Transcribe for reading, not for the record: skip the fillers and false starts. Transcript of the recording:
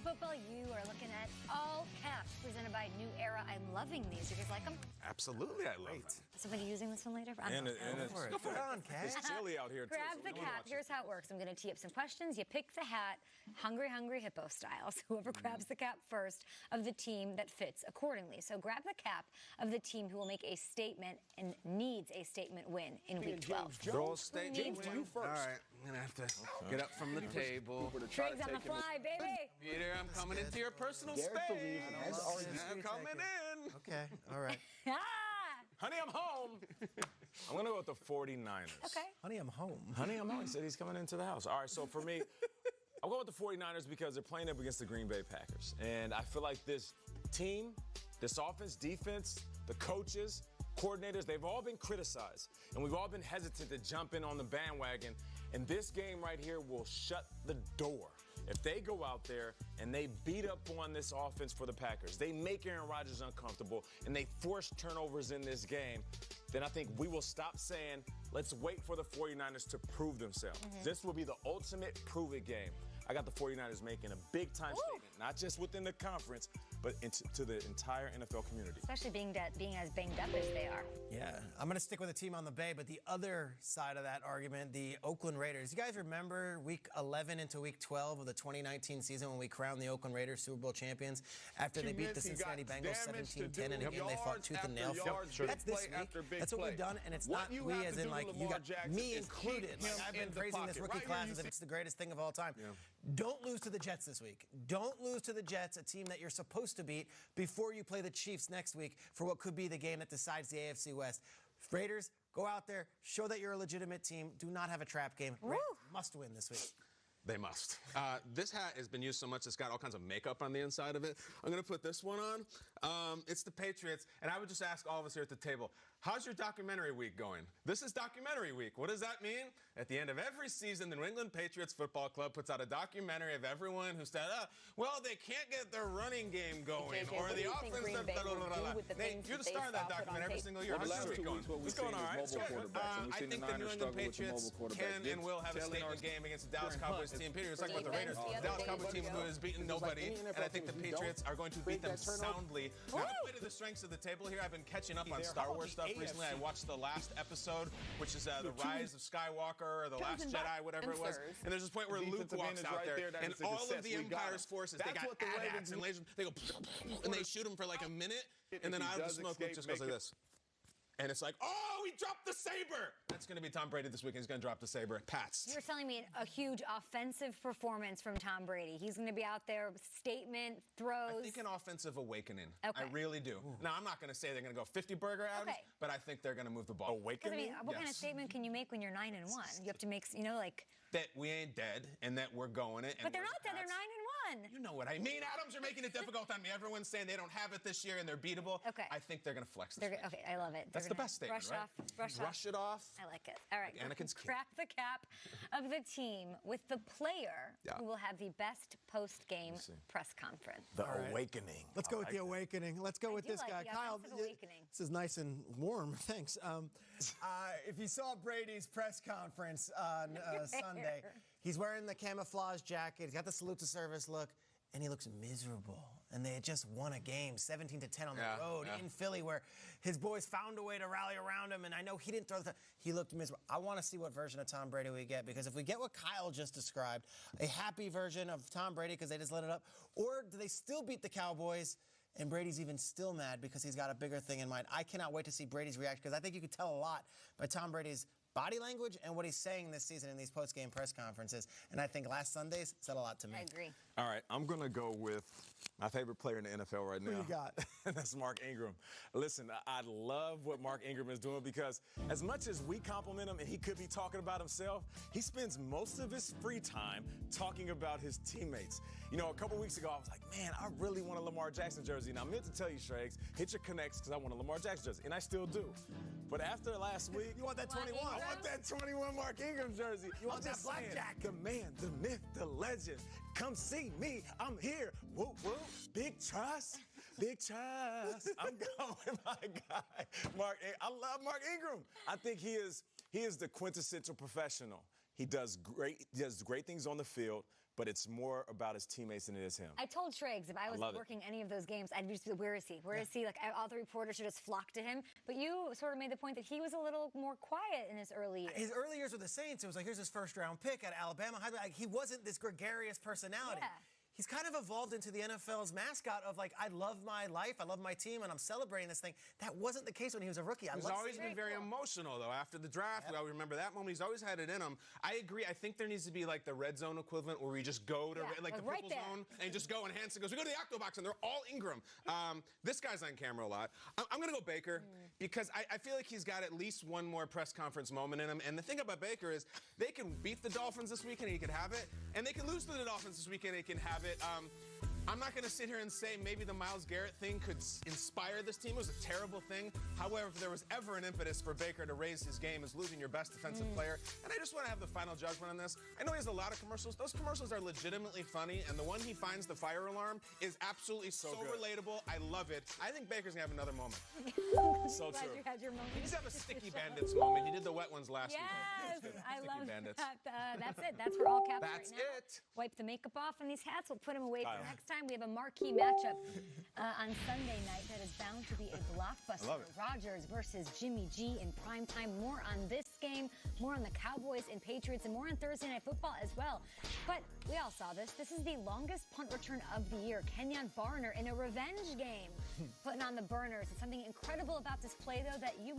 Talking football, you are looking at All Caps, presented by New Era. I'm loving these. You guys like them? Absolutely, I love it. Somebody using this one later? And it's on, Kat. It's chilly out here, too. Grab the cap. Here's how it works. I'm going to tee up some questions. You pick the hat, hungry hippo style. So whoever grabs the cap first of the team that fits accordingly. So grab the cap of the team who will make a statement and needs a statement win in Week 12. Draw a statement win first. All right, I'm going to have to get up from the table. Triggs on the fly, baby. Peter, I'm coming into your personal space. I'm coming in. Okay, all right. Honey, I'm home. I'm going to go with the 49ers. Okay. Honey, I'm home. Honey, I'm home. He said he's coming into the house. All right, so for me, I'll go with the 49ers because they're playing up against the Green Bay Packers. And I feel like this team, this offense, defense, the coaches, coordinators, they've all been criticized. And we've all been hesitant to jump in on the bandwagon. And this game right here will shut the door. If they go out there and they beat up on this offense for the Packers, they make Aaron Rodgers uncomfortable, and they force turnovers in this game, then I think we will stop saying, let's wait for the 49ers to prove themselves. This will be the ultimate prove-it game. I got the 49ers making a big-time statement, not just within the conference, but to the entire NFL community. Especially being as banged up as they are. Yeah, I'm going to stick with the team on the Bay, but the other side of that argument, the Oakland Raiders. You guys remember Week 11 into Week 12 of the 2019 season when we crowned the Oakland Raiders Super Bowl champions after they beat the Cincinnati Bengals 17-10, and again they fought tooth and nail? That's this week. That's what we've done, and it's not we as in like you got me included. Like, I've been praising this rookie class as if it's the greatest thing of all time. Don't lose to the Jets this week. Don't lose to the Jets, a team that you're supposed to beat, before you play the Chiefs next week for what could be the game that decides the AFC West. Raiders, go out there, show that you're a legitimate team. Do not have a trap game. Raiders must win this week. They must. This hat has been used so much, it's got all kinds of makeup on the inside of it. I'm going to put this one on. It's the Patriots, and I would just ask all of us here at the table, how's your documentary week going? This is documentary week. What does that mean? At the end of every season, the New England Patriots Football Club puts out a documentary of everyone who said, well, they can't get their running game going, or the offense. Nate, you're the star of that documentary every single year. How's your week going? It's going all right. I think the New England Patriots can and will have a statement game against the Dallas Cowboys team. Peter, it's like with the Raiders. The Dallas Cowboys team has beaten nobody, and I think the Patriots are going to beat them soundly. Now, to play to the strengths of the table here, I've been catching up on Star Wars stuff recently. I watched the last episode, which is the Rise of Skywalker, or the Last Jedi, whatever it was. And there's this point where Luke walks out there, and all of the Empire's forces, they got AT-ATs and lasers. They go, and they shoot him for like a minute, and then out of the smoke, Luke just goes like this. And it's like, oh, he dropped the saber. That's going to be Tom Brady this weekend. He's going to drop the saber at Pats. You're telling me a huge offensive performance from Tom Brady. He's going to be out there, statement, throws. I think an offensive awakening. Okay. I really do. Now, I'm not going to say they're going to go 50 burger items, but I think they're going to move the ball. Awakening? I mean, what kind of statement can you make when you're 9-1? You have to make, like... That we ain't dead and that we're going it. But they're not dead. They're 9-1. You know what I mean, Adams. You're making it difficult on me. Everyone's saying they don't have it this year and they're beatable. Okay. I think they're going to flex this week. Okay, I love it. That's the best statement, Brush it off. I like it. All right. Anakin's king. Crack the cap of the team with the player who will have the best post-game press conference. The awakening. Let's go with the awakening. Let's go with this guy. Kyle, this is nice and warm. Thanks. If you saw Brady's press conference on Sunday, he's wearing the camouflage jacket. He's got the salute to service look. And he looks miserable. And they had just won a game, 17-10 on the road in Philly, where his boys found a way to rally around him. And I know he didn't throw the time. He looked miserable. I want to see what version of Tom Brady we get, because if we get what Kyle just described, a happy version of Tom Brady because they just let it up, or do they still beat the Cowboys and Brady's even still mad because he's got a bigger thing in mind? I cannot wait to see Brady's reaction, because I think you could tell a lot by Tom Brady's body language and what he's saying this season in these post-game press conferences. And I think last Sunday's said a lot to me. I agree. All right, I'm going to go with my favorite player in the NFL right now. Who you got? That's Mark Ingram. Listen, I love what Mark Ingram is doing, because as much as we compliment him and he could be talking about himself, he spends most of his free time talking about his teammates. You know, a couple weeks ago, I was like, man, I really want a Lamar Jackson jersey. And I meant to tell you, Shregs, hit your connects, because I want a Lamar Jackson jersey. And I still do. But after last week, you want that 21? I want that 21 Mark Ingram jersey. You want that blackjack? The man, the myth, the legend. Come see me. I'm here. Whoop, whoop. Big trust. Big trust. I'm going with my guy, Mark. I love Mark Ingram. I think he is the quintessential professional. He does great things on the field, but it's more about his teammates than it is him. I told Triggs if I was working any of those games, I'd just be, where is he? Where is he? Like, all the reporters should just flock to him. But you sort of made the point that he was a little more quiet in his early years. His early years with the Saints, it was like, here's his first-round pick at Alabama. Like, he wasn't this gregarious personality. Yeah. He's kind of evolved into the NFL's mascot of, like, I love my life, I love my team, and I'm celebrating this thing. That wasn't the case when he was a rookie. He's always been very emotional, though. After the draft, we all remember that moment. He's always had it in him. I agree. I think there needs to be, like, the red zone equivalent where we just go to, like the purple zone, and just go, and Hanson goes, we go to the octo box, and they're all Ingram. This guy's on camera a lot. I'm going to go Baker because I feel like he's got at least one more press conference moment in him. And the thing about Baker is they can beat the Dolphins this weekend, and he can have it. And they can lose to the Dolphins this weekend, and he can have it. I'm not going to sit here and say maybe the Myles Garrett thing could inspire this team. It was a terrible thing. However, if there was ever an impetus for Baker to raise his game, is losing your best defensive player. And I just want to have the final judgment on this. I know he has a lot of commercials. Those commercials are legitimately funny, and the one he finds the fire alarm is absolutely so relatable. I love it. I think Baker's going to have another moment. So Glad true. you had your moment. He just have a Sticky Bandits moment. He did the wet ones last week. Yes, I love Bandits. that. That's it. That's for all caps That's right now. it. Wipe the makeup off on these hats. We'll put them away for next time. We have a marquee matchup on Sunday night that is bound to be a blockbuster. Rodgers versus Jimmy G in primetime. More on this game, more on the Cowboys and Patriots, and more on Thursday Night Football as well. But we all saw this. This is the longest punt return of the year. Kenyon Barner in a revenge game, putting on the burners. It's something incredible about this play, though, that you might